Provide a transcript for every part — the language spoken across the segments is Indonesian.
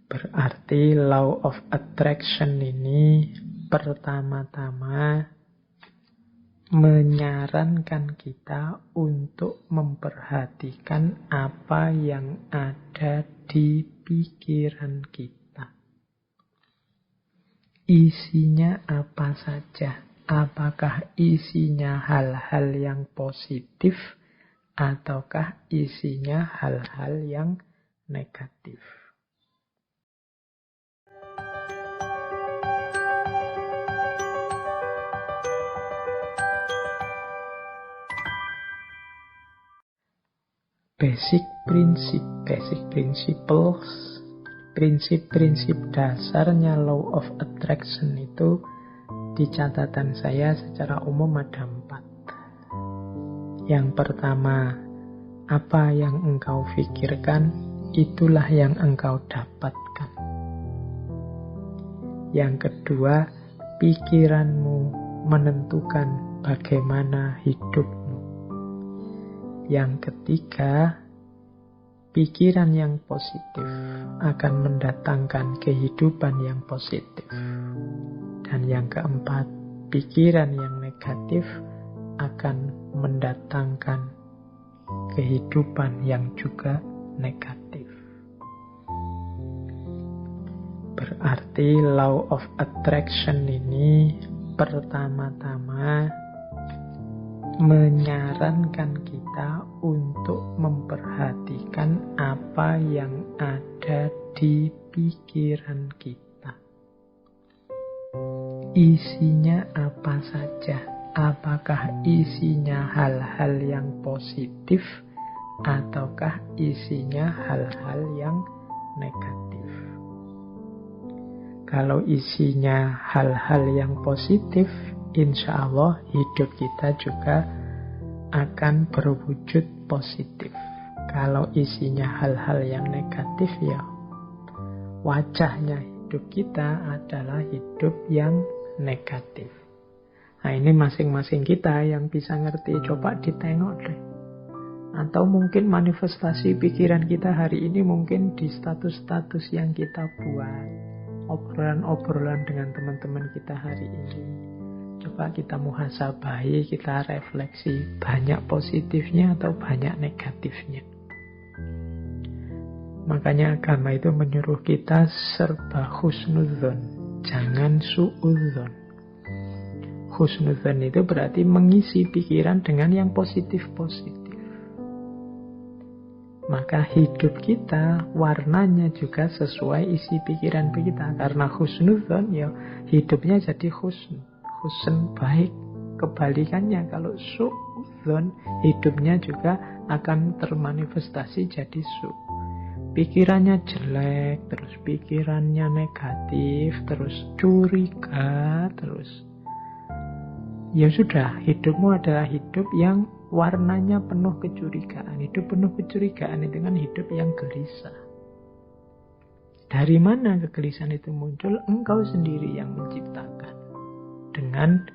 Berarti law of attraction ini pertama-tama menyarankan kita untuk memperhatikan apa yang ada di pikiran kita. Isinya apa saja? Apakah isinya hal-hal yang positif ataukah isinya hal-hal yang negatif? Basic principles, prinsip-prinsip dasarnya law of attraction itu di catatan saya secara umum ada 4. Yang pertama, apa yang engkau pikirkan, itulah yang engkau dapatkan. Yang kedua, pikiranmu menentukan bagaimana hidupmu. Yang ketiga, pikiran yang positif akan mendatangkan kehidupan yang positif. Dan yang keempat, pikiran yang negatif akan mendatangkan kehidupan yang juga negatif. Berarti law of attraction ini pertama-tama menyarankan kita untuk memperhatikan apa yang ada di pikiran kita. Isinya apa saja? Apakah isinya hal-hal yang positif ataukah isinya hal-hal yang negatif? Kalau isinya hal-hal yang positif, insya Allah hidup kita juga akan berwujud positif. Kalau isinya hal-hal yang negatif, ya wajahnya hidup kita adalah hidup yang negatif. Nah, ini masing-masing kita yang bisa ngerti. Coba ditengok deh. Atau mungkin manifestasi pikiran kita hari ini mungkin di status-status yang kita buat, obrolan-obrolan dengan teman-teman kita hari ini. Coba kita muhasabahi, kita refleksi, banyak positifnya atau banyak negatifnya. Makanya agama itu menyuruh kita serba husnudzon, jangan suudzon. Husnudzon itu berarti mengisi pikiran dengan yang positif-positif. Maka hidup kita warnanya juga sesuai isi pikiran kita. Karena husnudzon, ya hidupnya jadi husn. Husn baik. Kebalikannya kalau suudzon, hidupnya juga akan termanifestasi jadi su. Pikirannya jelek, terus pikirannya negatif, terus curiga, terus ya sudah, hidupmu adalah hidup yang warnanya penuh kecurigaan. Hidup penuh kecurigaan itu kan hidup yang gelisah. Dari mana kegelisahan itu muncul? Engkau sendiri yang menciptakan dengan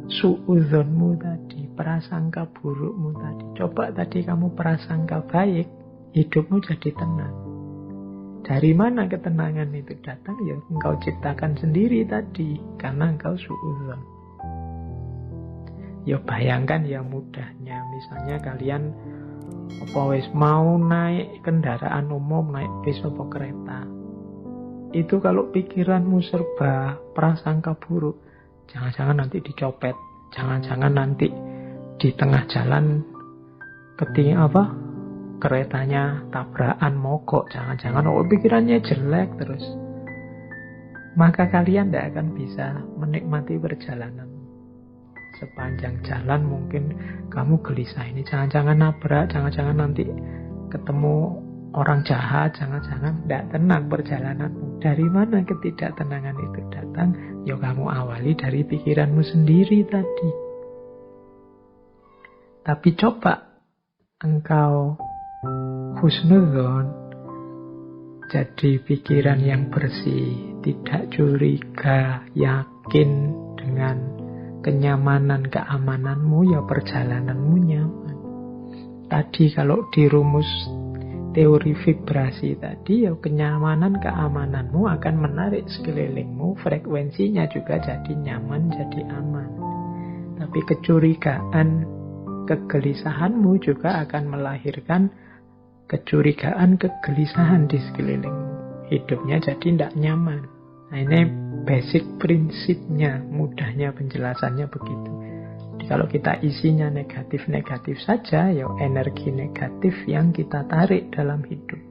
suudzonmu tadi, prasangka burukmu tadi. Coba tadi kamu prasangka baik, hidupmu jadi tenang. Dari mana ketenangan itu datang? Ya engkau ciptakan sendiri tadi, karena engkau suudzon. Ya bayangkan yang mudahnya, misalnya kalian mau naik kendaraan umum, naik bis atau kereta. Itu kalau pikiranmu serba prasangka buruk, jangan-jangan nanti dicopet, jangan-jangan nanti di tengah jalan keretanya tabrakan mogok, jangan-jangan pikirannya jelek terus. Maka kalian tidak akan bisa menikmati perjalanan. Sepanjang jalan mungkin kamu gelisah, ini jangan-jangan nabrak, jangan-jangan nanti ketemu orang jahat, jangan-jangan tidak tenang perjalananmu. Dari mana ketidaktenangan itu datang? Ya kamu awali dari pikiranmu sendiri tadi. Tapi coba engkau husnudzon, jadi pikiran yang bersih, tidak curiga, yakin dengan kenyamanan, keamananmu, ya perjalananmu nyaman. Tadi kalau teori vibrasi tadi, ya kenyamanan, keamananmu akan menarik sekelilingmu, frekuensinya juga jadi nyaman, jadi aman. Tapi kecurigaan, kegelisahanmu juga akan melahirkan kecurigaan, kegelisahan di sekelilingmu. Hidupnya jadi tidak nyaman. Nah, ini basic prinsipnya, mudahnya penjelasannya begitu. Jadi kalau kita isinya negatif-negatif saja, ya energi negatif yang kita tarik dalam hidup.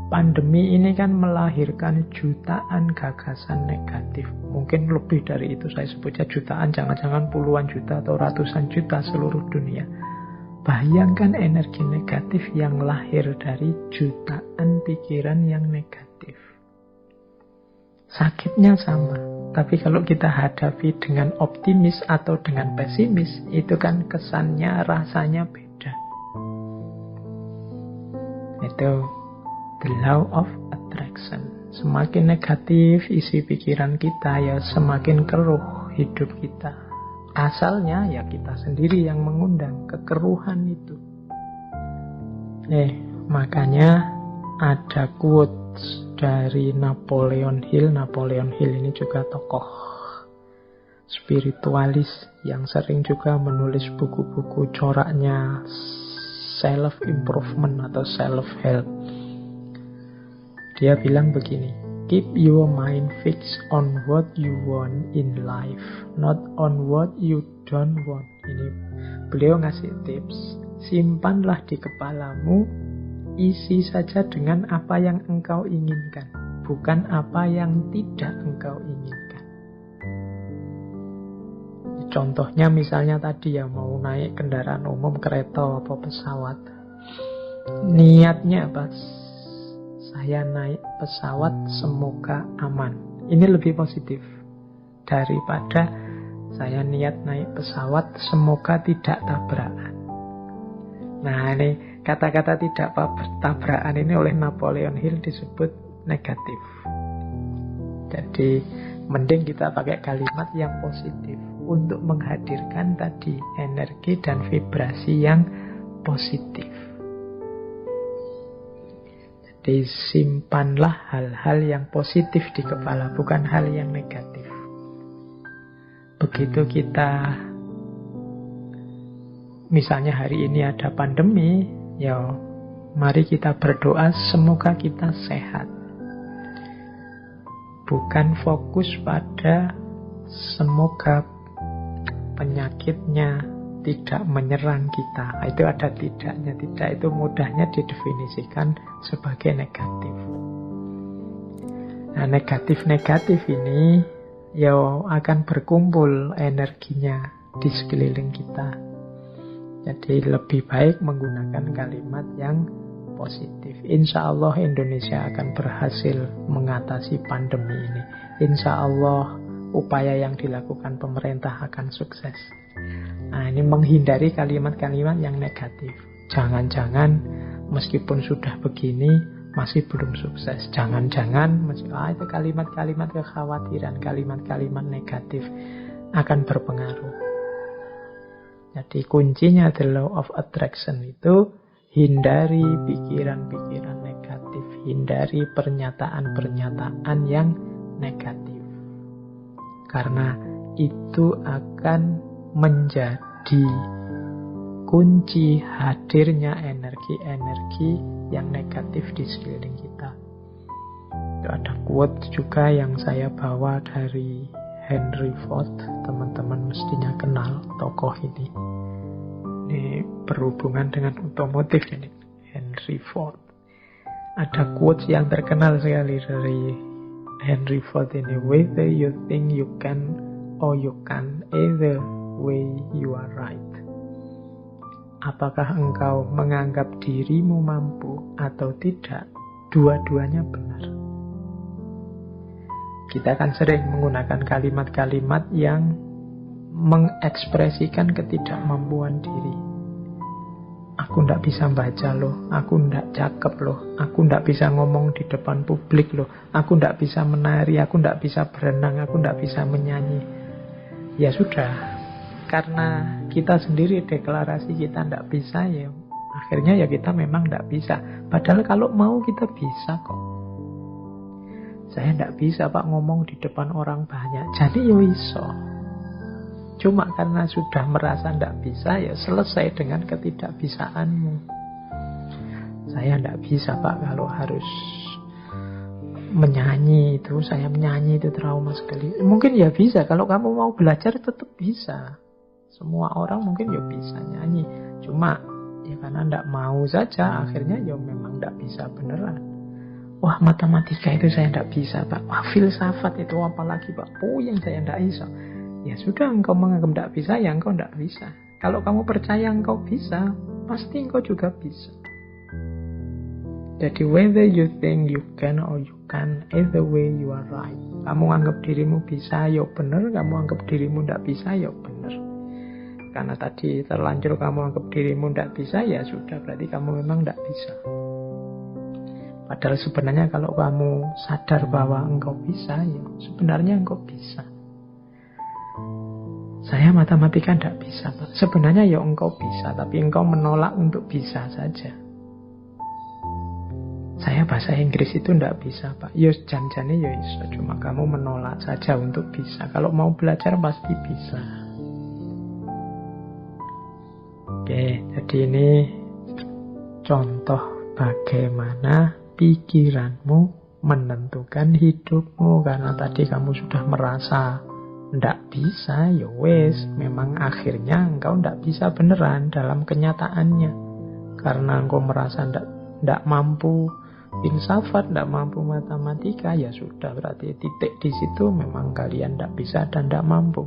Pandemi ini kan melahirkan jutaan gagasan negatif. Mungkin lebih dari itu, saya sebutnya jutaan, jangan-jangan puluhan juta atau ratusan juta seluruh dunia. Bayangkan energi negatif yang lahir dari jutaan pikiran yang negatif. Sakitnya sama, tapi kalau kita hadapi dengan optimis atau dengan pesimis, itu kan kesannya, rasanya beda. Itu the law of attraction. Semakin negatif isi pikiran kita, ya semakin keruh hidup kita. Asalnya ya kita sendiri yang mengundang kekeruhan itu. Makanya ada quotes dari Napoleon Hill. Napoleon Hill ini juga tokoh spiritualis yang sering juga menulis buku-buku coraknya self-improvement atau self-help. Dia bilang begini, keep your mind fixed on what you want in life, not on what you don't want. Ini beliau ngasih tips, simpanlah di kepalamu, isi saja dengan apa yang engkau inginkan, bukan apa yang tidak engkau inginkan. Contohnya misalnya tadi ya, mau naik kendaraan umum, kereta atau pesawat. Niatnya apa? Saya naik pesawat semoga aman. Ini lebih positif daripada saya niat naik pesawat semoga tidak tabrakan. Nah, ini kata-kata tidak tabrakan ini oleh Napoleon Hill disebut negatif. Jadi mending kita pakai kalimat yang positif untuk menghadirkan tadi energi dan vibrasi yang positif. Jadi simpanlah hal-hal yang positif di kepala, bukan hal yang negatif. Begitu kita, misalnya hari ini ada pandemi, ya mari kita berdoa semoga kita sehat. Bukan fokus pada semoga penyakitnya tidak menyerang kita. Itu ada tidaknya. Tidak itu mudahnya didefinisikan sebagai negatif. Nah, negatif-negatif ini ya akan berkumpul energinya di sekeliling kita. Jadi lebih baik menggunakan kalimat yang positif. Insya Allah Indonesia akan berhasil mengatasi pandemi ini. Insya Allah upaya yang dilakukan pemerintah akan sukses. Nah, ini menghindari kalimat-kalimat yang negatif. Jangan-jangan meskipun sudah begini masih belum sukses. Jangan-jangan itu kalimat-kalimat kekhawatiran, kalimat-kalimat negatif akan berpengaruh. Jadi kuncinya the law of attraction itu hindari pikiran-pikiran negatif, hindari pernyataan-pernyataan yang negatif. Karena itu akan menjadi kunci hadirnya energi-energi yang negatif di sekeliling kita. Itu ada quote juga yang saya bawa dari Henry Ford. Teman-teman mestinya kenal tokoh ini. Ini berhubungan dengan otomotif ini, Henry Ford. Ada quotes yang terkenal sekali dari Henry Ford ini. Whether you think you can or you can't, either way you are right. Apakah engkau menganggap dirimu mampu atau tidak, dua-duanya benar. Kita kan sering menggunakan kalimat-kalimat yang mengekspresikan ketidakmampuan diri. Aku ndak bisa baca loh, aku ndak cakep loh, aku ndak bisa ngomong di depan publik loh, aku ndak bisa menari, aku ndak bisa berenang, aku ndak bisa menyanyi. Ya sudah, karena kita sendiri deklarasi kita ndak bisa, ya Akhirnya ya kita memang tidak bisa. Padahal kalau mau kita bisa kok. Saya tidak bisa Pak ngomong di depan orang banyak. Jadi yo iso. Cuma karena sudah merasa tidak bisa, ya selesai dengan ketidakbisaanmu. Saya tidak bisa Pak kalau harus menyanyi itu. Saya menyanyi itu trauma sekali. Mungkin ya bisa. Kalau kamu mau belajar tetap bisa. Semua orang mungkin ya bisa nyanyi. Cuma ya karena tidak mau saja, akhirnya ya memang tidak bisa beneran. Wah, matematika itu saya tidak bisa Pak. Wah, filsafat itu apalagi Pak, puyeng saya tidak bisa. Ya sudah, engkau menganggap tidak bisa, ya engkau tidak bisa. Kalau kamu percaya engkau bisa, pasti engkau juga bisa. Jadi whether you think you can or you can't, either way you are right. Kamu anggap dirimu bisa, ya benar. Kamu anggap dirimu tidak bisa, ya benar. Karena tadi terlanjur kamu anggap dirimu tidak bisa, ya sudah, berarti kamu memang tidak bisa. Padahal sebenarnya kalau kamu sadar bahwa engkau bisa, ya sebenarnya engkau bisa. Saya matematika tidak bisa Pak. Sebenarnya ya engkau bisa, tapi engkau menolak untuk bisa saja. Saya bahasa Inggris itu tidak bisa Pak. Ya jan-jane ya iso, cuma kamu menolak saja untuk bisa. Kalau mau belajar pasti bisa. Oke, jadi ini contoh bagaimana pikiranmu menentukan hidupmu. Karena tadi kamu sudah merasa ndak bisa, ya wes, memang akhirnya engkau ndak bisa beneran dalam kenyataannya. Karena engkau merasa ndak mampu filsafat, ndak mampu matematika, ya sudah, berarti titik di situ memang kalian ndak bisa dan ndak mampu.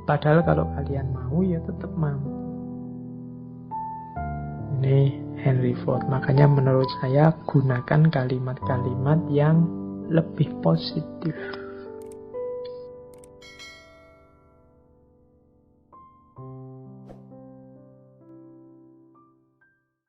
Padahal kalau kalian mau, ya tetap mampu. Ini Henry Ford. Makanya menurut saya gunakan kalimat-kalimat yang lebih positif.